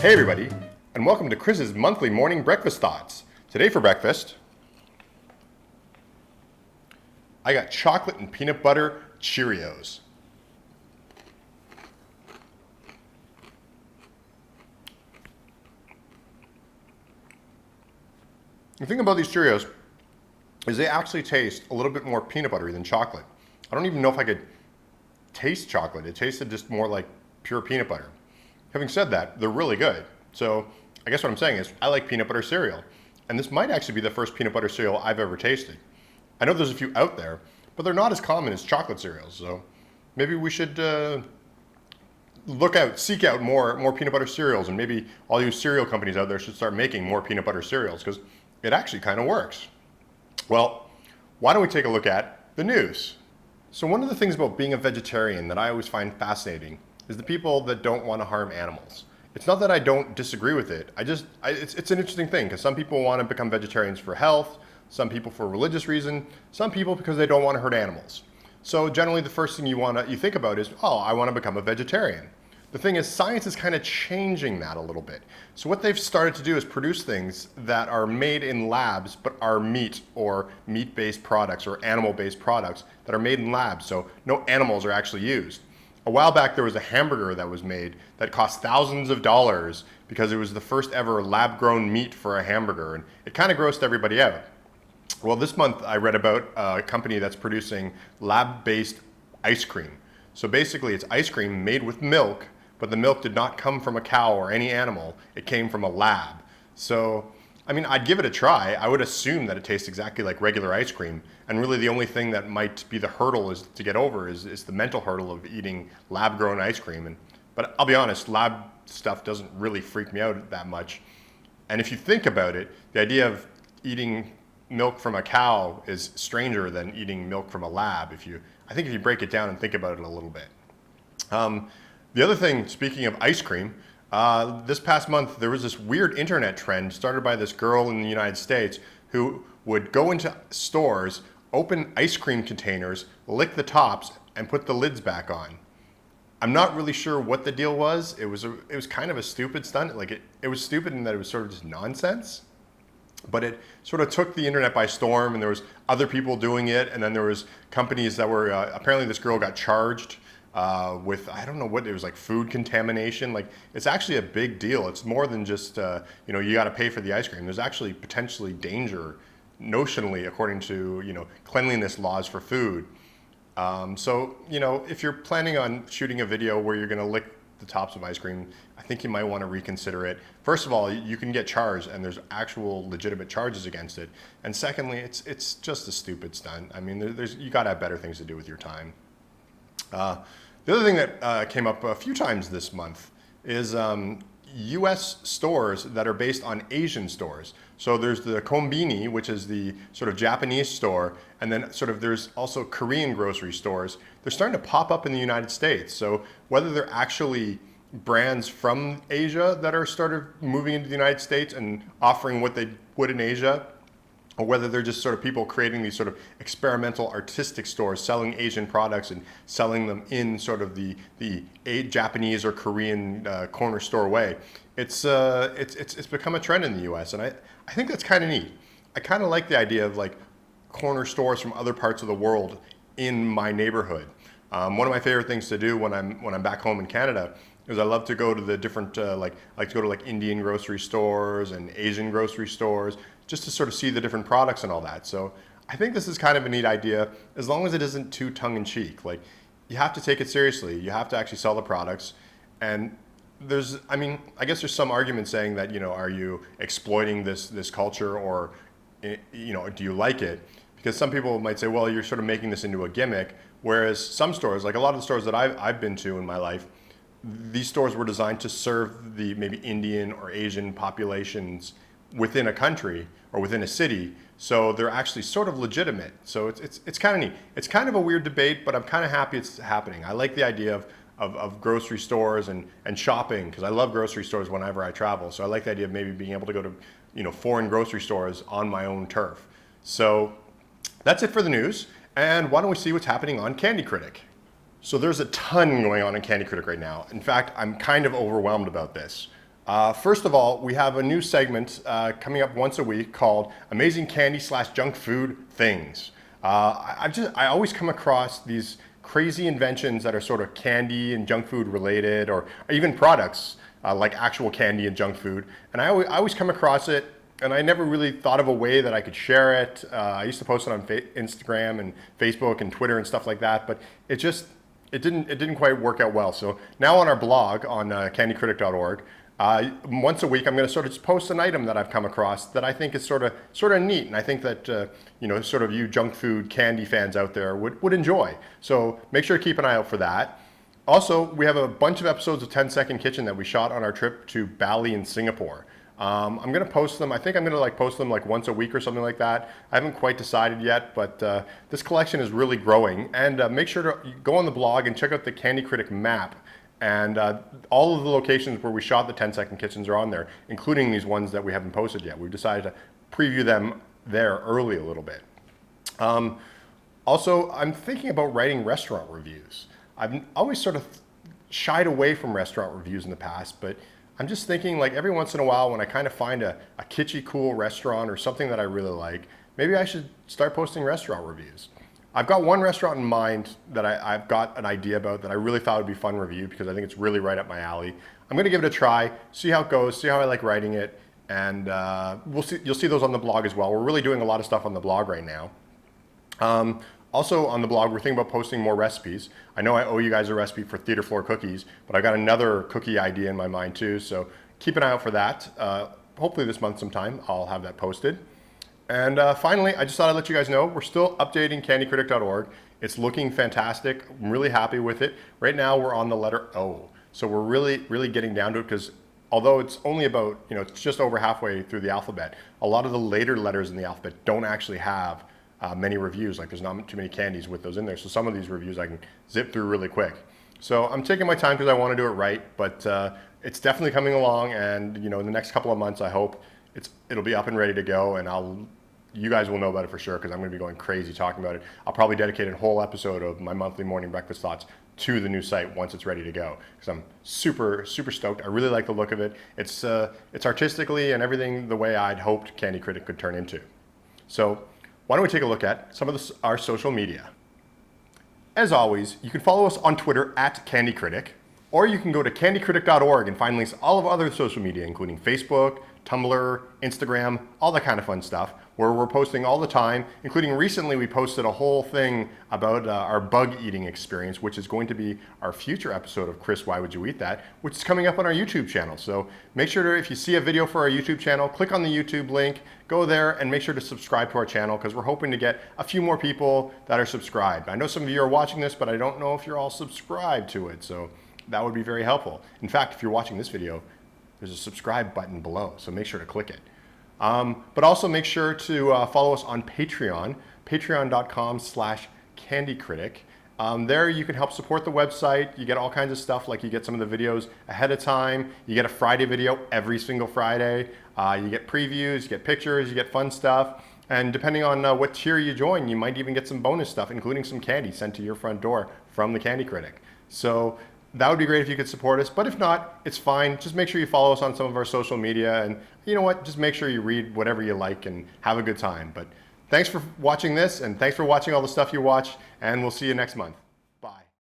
Hey everybody, and welcome to Chris's monthly morning breakfast thoughts. Today for breakfast, I got chocolate and peanut butter Cheerios. The thing about these Cheerios is they actually taste a little bit more peanut buttery than chocolate. I don't even know if I could taste chocolate. It tasted just more like pure peanut butter. Having said that, they're really good. So I guess what I'm saying is I like peanut butter cereal. And this might actually be the first peanut butter cereal I've ever tasted. I know there's a few out there, but they're not as common as chocolate cereals. So maybe we should seek out more peanut butter cereals, and maybe all you cereal companies out there should start making more peanut butter cereals because it actually kind of works. Well, why don't we take a look at the news? So one of the things about being a vegetarian that I always find fascinating is the people that don't want to harm animals. It's not that I don't disagree with it. It's an interesting thing because some people want to become vegetarians for health, some people for religious reason, some people because they don't want to hurt animals. So generally the first thing you think about is, oh, I want to become a vegetarian. The thing is, science is kind of changing that a little bit. So what they've started to do is produce things that are made in labs but are meat or meat-based products or animal-based products that are made in labs, so no animals are actually used. A while back there was a hamburger that was made that cost thousands of dollars because it was the first ever lab-grown meat for a hamburger, and it kind of grossed everybody out. Well, this month I read about a company that's producing lab-based ice cream. So basically it's ice cream made with milk, but the milk did not come from a cow or any animal. It came from a lab. So, I mean, I'd give it a try. I would assume that it tastes exactly like regular ice cream. And really the only thing that might be the hurdle is to get over is the mental hurdle of eating lab-grown ice cream. But I'll be honest, lab stuff doesn't really freak me out that much. And if you think about it, the idea of eating milk from a cow is stranger than eating milk from a lab. I think if you break it down and think about it a little bit. The other thing, speaking of ice cream, this past month there was this weird internet trend started by this girl in the United States who would go into stores, open ice cream containers, lick the tops, and put the lids back on. I'm not really sure what the deal was. It was kind of a stupid stunt. It was stupid in that it was sort of just nonsense. But it sort of took the internet by storm, and there was other people doing it, and then there was companies that were apparently this girl got charged with, I don't know what it was, like food contamination. Like, it's actually a big deal. It's more than just you got to pay for the ice cream. There's actually potentially danger notionally according to cleanliness laws for food. So if you're planning on shooting a video where you're going to lick the tops of ice cream, I think you might want to reconsider it. First of all, you can get charged, and there's actual legitimate charges against it. And secondly, it's just a stupid stunt. I mean, you got to have better things to do with your time. The other thing that came up a few times this month is U.S. stores that are based on Asian stores. So there's the Konbini, which is the sort of Japanese store, and then there's also Korean grocery stores. They're starting to pop up in the United States. So whether they're actually brands from Asia that are started moving into the United States and offering what they would in Asia, or whether they're just sort of people creating these sort of experimental artistic stores selling Asian products and selling them in sort of the Japanese or Korean corner store way. It's become a trend in the U.S. and I think that's kind of neat. I kind of like the idea of like corner stores from other parts of the world in my neighborhood. One of my favorite things to do when I'm back home in Canada is I love to go to the different I like to go to like Indian grocery stores and Asian grocery stores, just to sort of see the different products and all that. So I think this is kind of a neat idea, as long as it isn't too tongue-in-cheek. Like, you have to take it seriously. You have to actually sell the products. And I guess there's some argument saying that, are you exploiting this culture, or, do you like it? Because some people might say, well, you're sort of making this into a gimmick. Whereas some stores, like a lot of the stores that I've been to in my life, these stores were designed to serve the maybe Indian or Asian populations within a country or within a city, so they're actually sort of legitimate. So it's kind of neat. It's kind of a weird debate, but I'm kind of happy it's happening. I like the idea of grocery stores and shopping, because I love grocery stores whenever I travel. So I like the idea of maybe being able to go to foreign grocery stores on my own turf. So that's it for the news, and why don't we see what's happening on Candy Critic. So there's a ton going on in Candy Critic right now. In fact, I'm kind of overwhelmed about this. First of all, we have a new segment coming up once a week called Amazing Candy / Junk Food Things. I always come across these crazy inventions that are sort of candy and junk food related, or even products like actual candy and junk food. And I always come across it, and I never really thought of a way that I could share it. I used to post it on Instagram and Facebook and Twitter and stuff like that, but it didn't quite work out well. So now on our blog on candycritic.org, once a week, I'm going to sort of just post an item that I've come across that I think is sort of neat, and I think that sort of you junk food candy fans out there would enjoy. So make sure to keep an eye out for that. Also, we have a bunch of episodes of 10 Second Kitchen that we shot on our trip to Bali in Singapore. I'm going to post them. I think I'm going to post them once a week or something like that. I haven't quite decided yet, but this collection is really growing. And make sure to go on the blog and check out the Candy Critic map. And all of the locations where we shot the 10 Second Kitchens are on there, including these ones that we haven't posted yet. We've decided to preview them there early a little bit. Also, I'm thinking about writing restaurant reviews. I've always sort of shied away from restaurant reviews in the past, but I'm just thinking every once in a while when I kind of find a kitschy cool restaurant or something that I really like, maybe I should start posting restaurant reviews. I've got one restaurant in mind that I've got an idea about that I really thought would be fun review because I think it's really right up my alley. I'm going to give it a try, see how it goes, see how I like writing it, and you'll see those on the blog as well. We're really doing a lot of stuff on the blog right now. Also on the blog, we're thinking about posting more recipes. I know I owe you guys a recipe for theater floor cookies, but I've got another cookie idea in my mind too, so keep an eye out for that. Hopefully this month sometime I'll have that posted. And finally, I just thought I'd let you guys know we're still updating candycritic.org. It's looking fantastic. I'm really happy with it. Right now we're on the letter O. So we're really getting down to it because although it's only about, it's just over halfway through the alphabet, a lot of the later letters in the alphabet don't actually have many reviews. There's not too many candies with those in there. So some of these reviews I can zip through really quick. So I'm taking my time because I want to do it right, but it's definitely coming along, and in the next couple of months I hope it'll be up and ready to go, and you guys will know about it for sure because I'm going to be going crazy talking about it. I'll probably dedicate a whole episode of my monthly morning breakfast thoughts to the new site once it's ready to go because I'm super stoked. I really like the look of it. It's artistically and everything the way I'd hoped Candy Critic could turn into. So why don't we take a look at some of our social media. As always, you can follow us on Twitter @CandyCritic, or you can go to candycritic.org and find links to all of our other social media, including Facebook, Tumblr, Instagram, all that kind of fun stuff, where we're posting all the time, including recently we posted a whole thing about our bug eating experience, which is going to be our future episode of Chris, Why Would You Eat That?, which is coming up on our YouTube channel. So make sure to, if you see a video for our YouTube channel, click on the YouTube link, go there and make sure to subscribe to our channel because we're hoping to get a few more people that are subscribed. I know some of you are watching this, but I don't know if you're all subscribed to it, so that would be very helpful. In fact, if you're watching this video, there's a subscribe button below, so make sure to click it. But also make sure to follow us on Patreon, patreon.com/candycritic. There you can help support the website. You get all kinds of stuff, like you get some of the videos ahead of time. You get a Friday video every single Friday. You get previews, you get pictures, you get fun stuff. And depending on what tier you join, you might even get some bonus stuff, including some candy sent to your front door from the Candy Critic. So that would be great if you could support us, but if not, it's fine. Just make sure you follow us on some of our social media, and you know what, just make sure you read whatever you like and have a good time. But thanks for watching this, and thanks for watching all the stuff you watch, and we'll see you next month.